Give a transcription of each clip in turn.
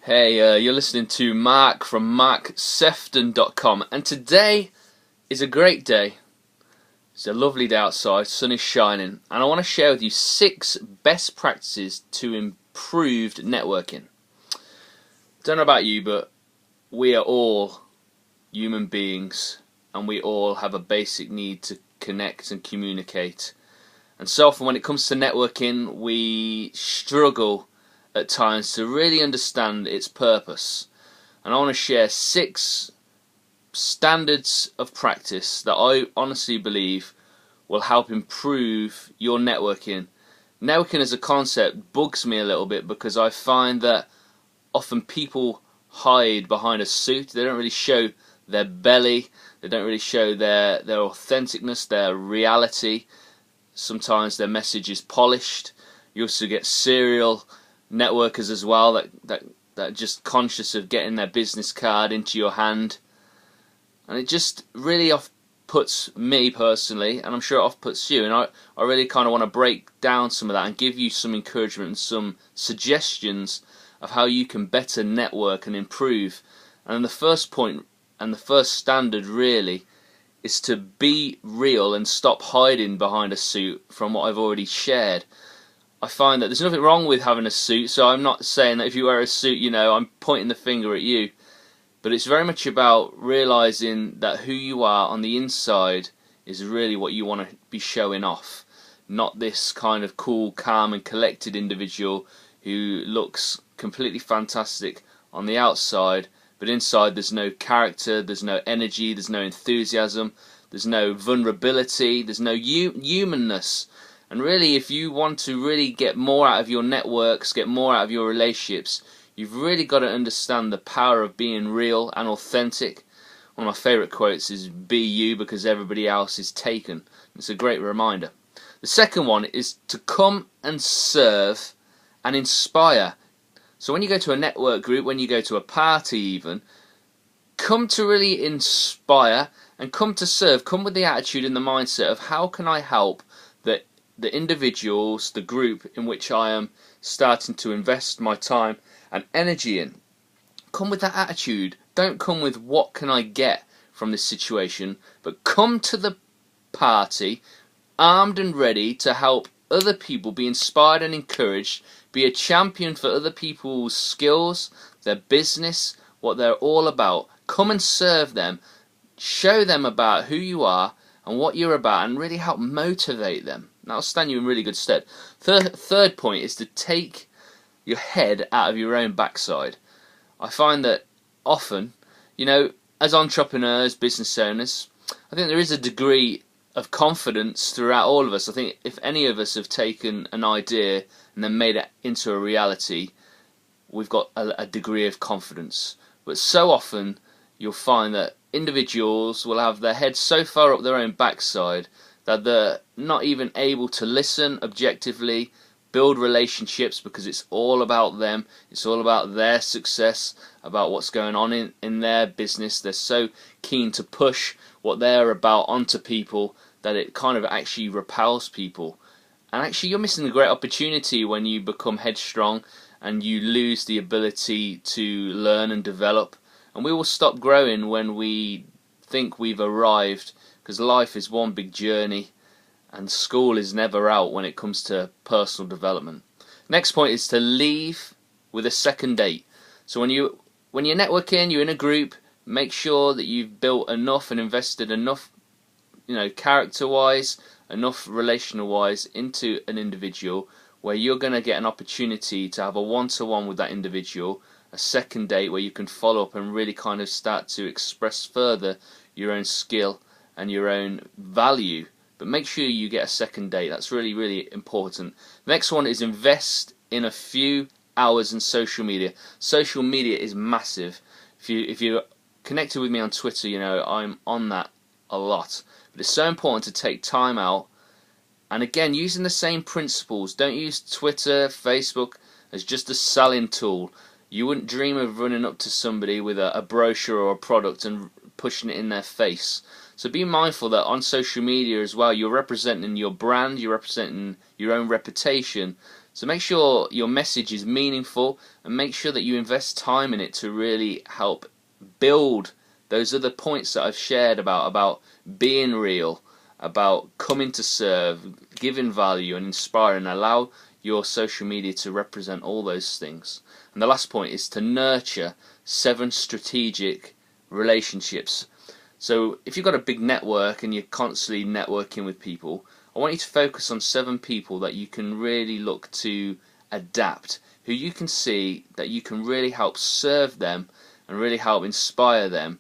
Hey, you're listening to Mark from marksephton.com, and today is a great day. It's a lovely day outside, sun is shining, and I want to share with you 6 best practices to improved networking. Don't know about you, but we are all human beings, and we all have a basic need to connect and communicate. And so often when it comes to networking, we struggle at times to really understand its purpose. And I want to share 6 standards of practice that I honestly believe will help improve your networking. Networking as a concept bugs me a little bit because I find that often people hide behind a suit. They don't really show their belly, they don't really show their authenticness, their reality. Sometimes their message is polished. You also get serial networkers as well that are just conscious of getting their business card into your hand, and it just really off-puts me personally, and I'm sure it off-puts you. And I really kind of want to break down some of that and give you some encouragement and some suggestions of how you can better network and improve. And the first point and the first standard really is to be real and stop hiding behind a suit. From what I've already shared, I find that there's nothing wrong with having a suit, so I'm not saying that if you wear a suit, I'm pointing the finger at you. But it's very much about realizing that who you are on the inside is really what you want to be showing off. Not this kind of cool, calm and collected individual who looks completely fantastic on the outside, but inside there's no character, there's no energy, there's no enthusiasm, there's no vulnerability, there's no humanness. And really, if you want to really get more out of your networks, get more out of your relationships, you've really got to understand the power of being real and authentic. One of my favourite quotes is, "Be you because everybody else is taken." It's a great reminder. The second one is to come and serve and inspire. So when you go to a network group, when you go to a party even, come to really inspire and come to serve. Come with the attitude and the mindset of how can I help the individuals, the group in which I am starting to invest my time and energy in. Come with that attitude. Don't come with what can I get from this situation, but come to the party armed and ready to help other people be inspired and encouraged, be a champion for other people's skills, their business, what they're all about. Come and serve them, show them about who you are and what you're about, and really help motivate them. That'll stand you in really good stead. Third point is to take your head out of your own backside. I find that often, as entrepreneurs, business owners, I think there is a degree of confidence throughout all of us. I think if any of us have taken an idea and then made it into a reality, we've got a degree of confidence. But so often you'll find that individuals will have their heads so far up their own backside that they're not even able to listen objectively, build relationships, because it's all about them, it's all about their success, about what's going on in their business. They're so keen to push what they're about onto people that it kind of actually repels people. And actually you're missing a great opportunity when you become headstrong and you lose the ability to learn and develop. And we will stop growing when we think we've arrived, because life is one big journey and school is never out when it comes to personal development. Next point is to leave with a second date. So when you're networking, you're in a group, make sure that you've built enough and invested enough, character-wise, enough relational-wise into an individual where you're going to get an opportunity to have a one-to-one with that individual, a second date where you can follow up and really kind of start to express further your own skill and your own value. But make sure you get a second date. That's really, really important. The next one is invest in a few hours in social media. Social media is massive. If you're connected with me on Twitter, I'm on that a lot. But it's so important to take time out. And again, using the same principles. Don't use Twitter, Facebook as just a selling tool. You wouldn't dream of running up to somebody with a brochure or a product and pushing it in their face. So be mindful that on social media as well, you're representing your brand, you're representing your own reputation. So make sure your message is meaningful, and make sure that you invest time in it to really help build those other points that I've shared about being real, about coming to serve, giving value and inspiring. Allow your social media to represent all those things. And the last point is to nurture 7 strategic relationships. So if you've got a big network and you're constantly networking with people, I want you to focus on 7 people that you can really look to adapt, who you can see that you can really help serve them and really help inspire them,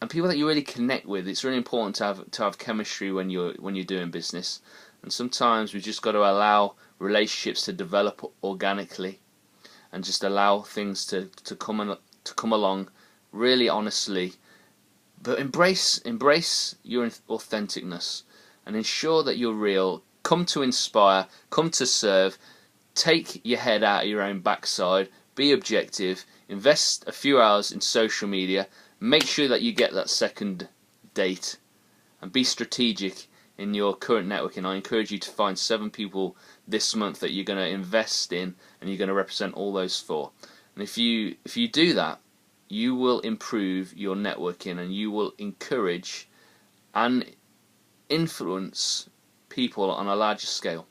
and people that you really connect with. It's really important to have chemistry when you're doing business, and sometimes we've just got to allow relationships to develop organically and just allow things to come along really honestly, but embrace your authenticness and ensure that you're real. Come to inspire, come to serve, take your head out of your own backside, be objective, invest a few hours in social media, make sure that you get that second date, and be strategic in your current networking. I encourage you to find 7 people this month that you're going to invest in, and you're going to represent all those 4. And if you do that, you will improve your networking, and you will encourage and influence people on a larger scale.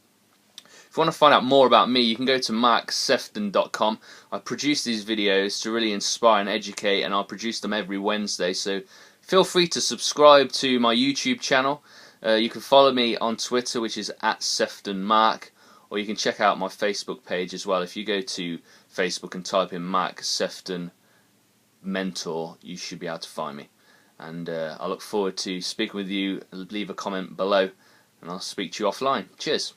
If you want to find out more about me, you can go to Sephton.com. I produce these videos to really inspire and educate, and I'll produce them every Wednesday, so feel free to subscribe to my YouTube channel. You can follow me on Twitter, which is @SeftonMark, or you can check out my Facebook page as well. If you go to Facebook and type in Mark Sephton Mentor, you should be able to find me. And I look forward to speaking with you. Leave a comment below, and I'll speak to you offline. Cheers.